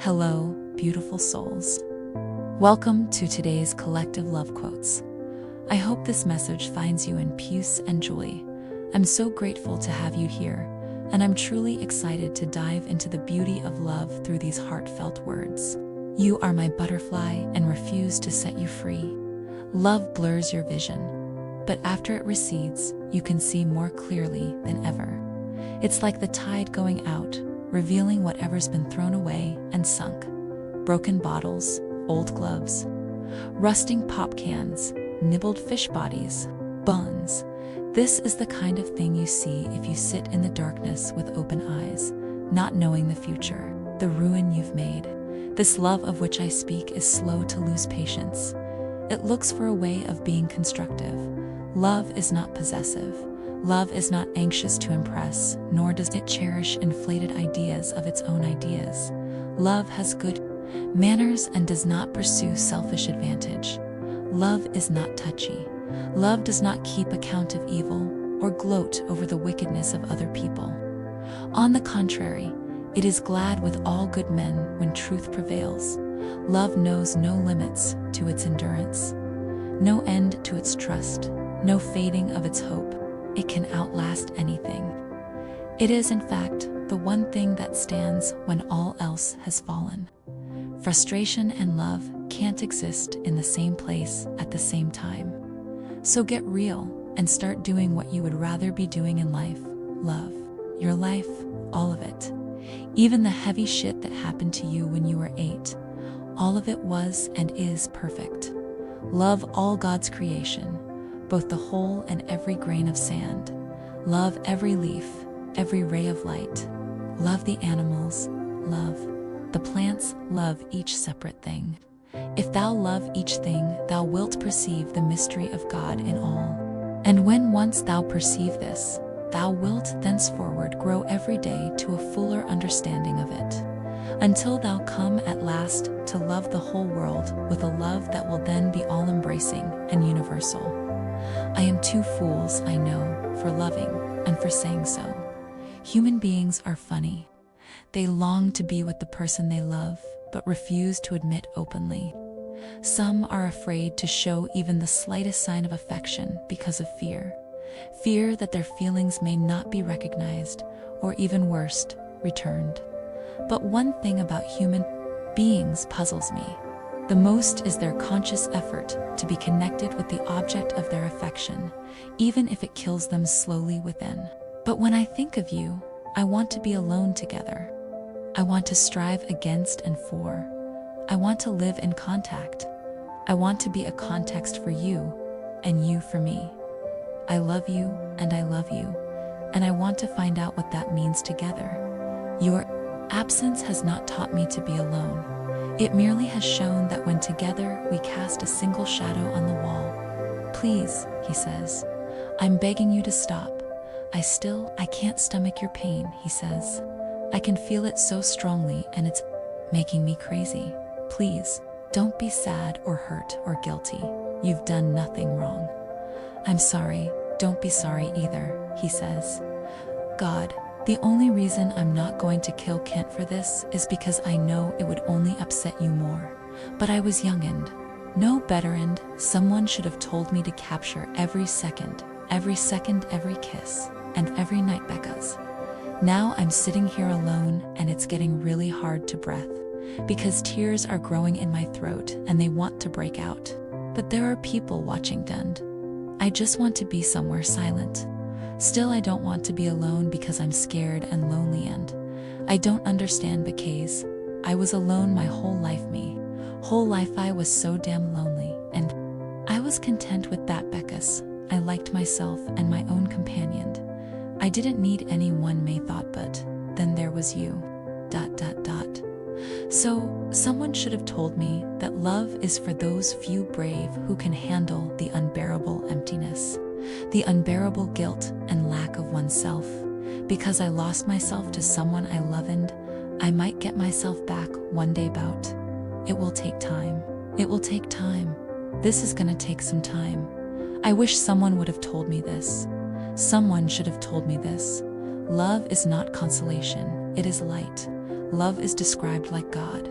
Hello, beautiful souls. Welcome to today's collective love quotes. I hope this message finds you in peace and joy. I'm so grateful to have you here, and I'm truly excited to dive into the beauty of love through these heartfelt words. You are my butterfly and refuse to set you free. Love blurs your vision, but after it recedes, you can see more clearly than ever. It's like the tide going out, revealing whatever's been thrown away and sunk. Broken bottles, old gloves, rusting pop cans, nibbled fish bodies, bones. This is the kind of thing you see if you sit in the darkness with open eyes, not knowing the future, the ruin you've made. This love of which I speak is slow to lose patience. It looks for a way of being constructive. Love is not possessive. Love is not anxious to impress, nor does it cherish inflated ideas of its own ideas. Love has good manners and does not pursue selfish advantage. Love is not touchy. Love does not keep account of evil or gloat over the wickedness of other people. On the contrary, it is glad with all good men when truth prevails. Love knows no limits to its endurance, no end to its trust, no fading of its hope. It can outlast anything. It is, in fact, the one thing that stands when all else has fallen. Frustration and love can't exist in the same place at the same time. So get real and start doing what you would rather be doing in life. Love your life, all of it. Even the heavy shit that happened to you when you were 8. All of it was and is perfect. Love all God's creation, both the whole and every grain of sand. Love every leaf, every ray of light. Love the animals, love the plants, love each separate thing. If thou love each thing, thou wilt perceive the mystery of God in all. And when once thou perceive this, thou wilt thenceforward grow every day to a fuller understanding of it, until thou come at last to love the whole world with a love that will then be all-embracing and universal. I am two fools, I know, for loving and for saying so. Human beings are funny. They long to be with the person they love, but refuse to admit openly. Some are afraid to show even the slightest sign of affection because of fear. Fear that their feelings may not be recognized, or even worse, returned. But one thing about human beings puzzles me. The most is their conscious effort to be connected with the object of their affection, even if it kills them slowly within. But when I think of you, I want to be alone together. I want to strive against and for. I want to live in contact. I want to be a context for you, and you for me. I love you, and I love you, and I want to find out what that means together. Your absence has not taught me to be alone. It merely has shown that when together we cast a single shadow on the wall. Please, he says, I'm begging you to stop. I can't stomach your pain, he says. I can feel it so strongly and it's making me crazy. Please, don't be sad or hurt or guilty. You've done nothing wrong. I'm sorry, don't be sorry either, he says. God, the only reason I'm not going to kill Kent for this is because I know it would only upset you more. But I was young and no better, and someone should have told me to capture every second, every kiss, and every night Becca's. Now I'm sitting here alone and it's getting really hard to breathe, because tears are growing in my throat and they want to break out. But there are people watching and I just want to be somewhere silent. Still, I don't want to be alone because I'm scared and lonely, and I don't understand because I was alone my whole life. I was so damn lonely, and I was content with that, Becca's. I liked myself and my own companion. I didn't need anyone, May thought, but then there was you. ... So, someone should have told me that love is for those few brave who can handle the unbearable emptiness, the unbearable guilt and lack of oneself. Because I lost myself to someone I love, and I might get myself back one day, bout. It will take time. It will take time. This is gonna take some time. I wish someone would have told me this. Someone should have told me this. Love is not consolation, it is light. Love is described like God.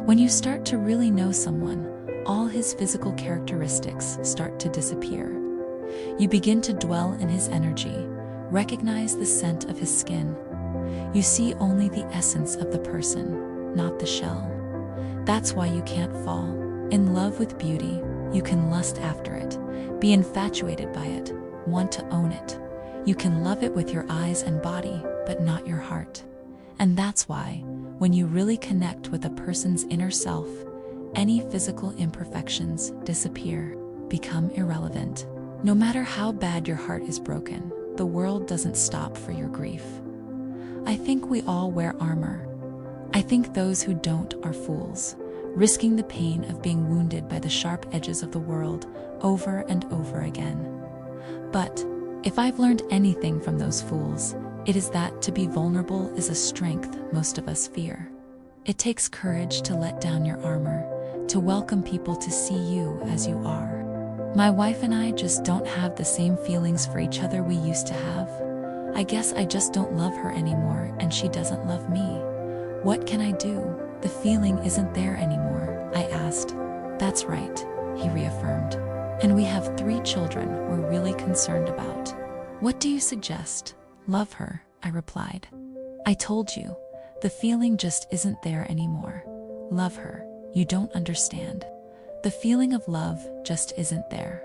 When you start to really know someone, all his physical characteristics start to disappear. You begin to dwell in his energy, recognize the scent of his skin. You see only the essence of the person, not the shell. That's why you can't fall in love with beauty. You can lust after it, be infatuated by it, want to own it. You can love it with your eyes and body, but not your heart. And that's why, when you really connect with a person's inner self, any physical imperfections disappear, become irrelevant. No matter how bad your heart is broken, the world doesn't stop for your grief. I think we all wear armor. I think those who don't are fools, risking the pain of being wounded by the sharp edges of the world over and over again. But if I've learned anything from those fools, it is that to be vulnerable is a strength most of us fear. It takes courage to let down your armor, to welcome people to see you as you are. My wife and I just don't have the same feelings for each other we used to have. I guess I just don't love her anymore and she doesn't love me. What can I do? The feeling isn't there anymore, I asked. That's right, he reaffirmed. And we have 3 children we're really concerned about. What do you suggest? Love her, I replied. I told you, the feeling just isn't there anymore. Love her, you don't understand. The feeling of love just isn't there.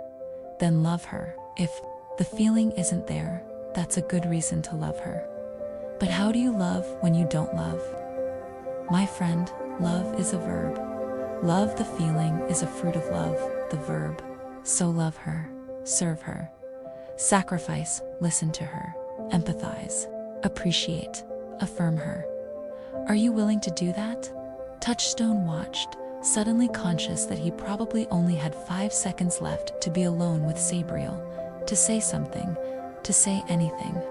Then love her. If the feeling isn't there, that's a good reason to love her. But how do you love when you don't love? My friend, love is a verb. Love the feeling is a fruit of love, the verb. So love her, serve her, sacrifice, listen to her, empathize, appreciate, affirm her. Are you willing to do that? Touchstone watched, suddenly conscious that he probably only had 5 seconds left to be alone with Sabriel, to say something, to say anything.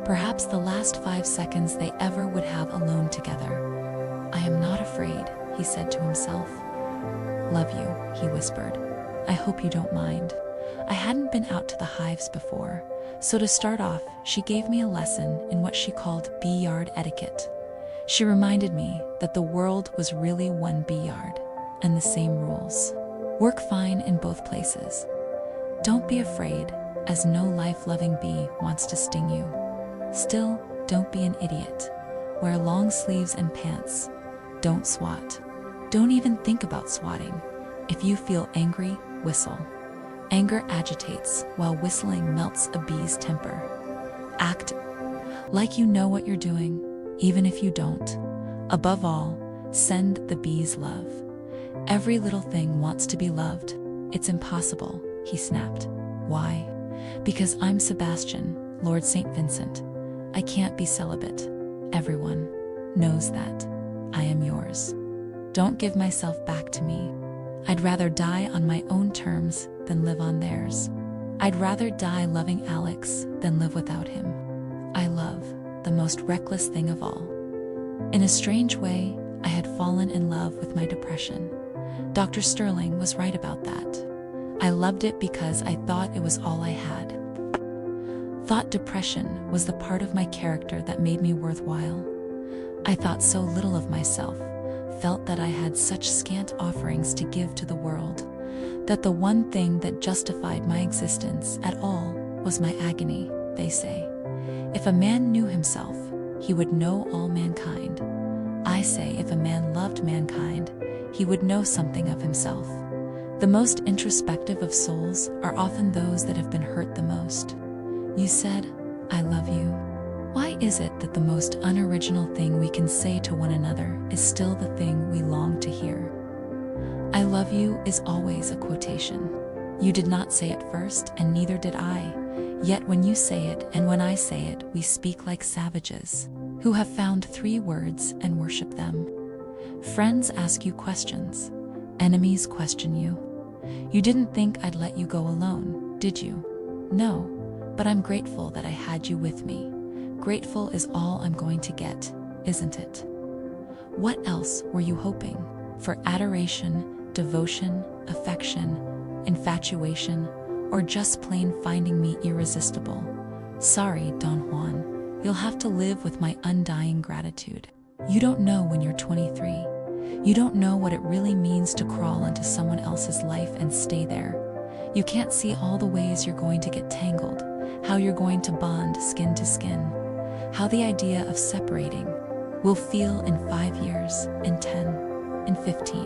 Perhaps the last 5 seconds they ever would have alone together. I am not afraid, he said to himself. Love you, he whispered. I hope you don't mind. I hadn't been out to the hives before, so to start off, she gave me a lesson in what she called bee-yard etiquette. She reminded me that the world was really one bee-yard, and the same rules. Work fine in both places. Don't be afraid, as no life-loving bee wants to sting you. Still, don't be an idiot. Wear long sleeves and pants. Don't swat. Don't even think about swatting. If you feel angry, whistle. Anger agitates, while whistling melts a bee's temper. Act like you know what you're doing, even if you don't. Above all, send the bees love. Every little thing wants to be loved. It's impossible, he snapped. Why? Because I'm Sebastian, Lord St. Vincent. I can't be celibate. Everyone knows that. I am yours. Don't give myself back to me. I'd rather die on my own terms than live on theirs. I'd rather die loving Alex than live without him. I love, the most reckless thing of all. In a strange way, I had fallen in love with my depression. Dr. Sterling was right about that. I loved it because I thought it was all I had. Thought depression was the part of my character that made me worthwhile. I thought so little of myself, felt that I had such scant offerings to give to the world, that the one thing that justified my existence at all was my agony, they say. If a man knew himself, he would know all mankind. I say if a man loved mankind, he would know something of himself. The most introspective of souls are often those that have been hurt the most. You said, I love you. Why is it that the most unoriginal thing we can say to one another is still the thing we long to hear? I love you is always a quotation. You did not say it first, and neither did I. Yet when you say it and when I say it, we speak like savages, who have found 3 words and worship them. Friends ask you questions. Enemies question you. You didn't think I'd let you go alone, did you? No, but I'm grateful that I had you with me. Grateful is all I'm going to get, isn't it? What else were you hoping? For adoration, devotion, affection, infatuation, or just plain finding me irresistible? Sorry, Don Juan, you'll have to live with my undying gratitude. You don't know when you're 23. You don't know what it really means to crawl into someone else's life and stay there. You can't see all the ways you're going to get tangled, how you're going to bond skin to skin, how the idea of separating will feel in 5 years, in 10, in 15.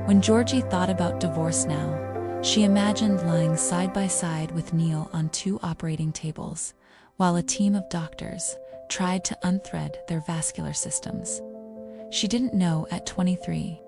When Georgie thought about divorce now, she imagined lying side by side with Neil on 2 operating tables, while a team of doctors tried to unthread their vascular systems. She didn't know at 23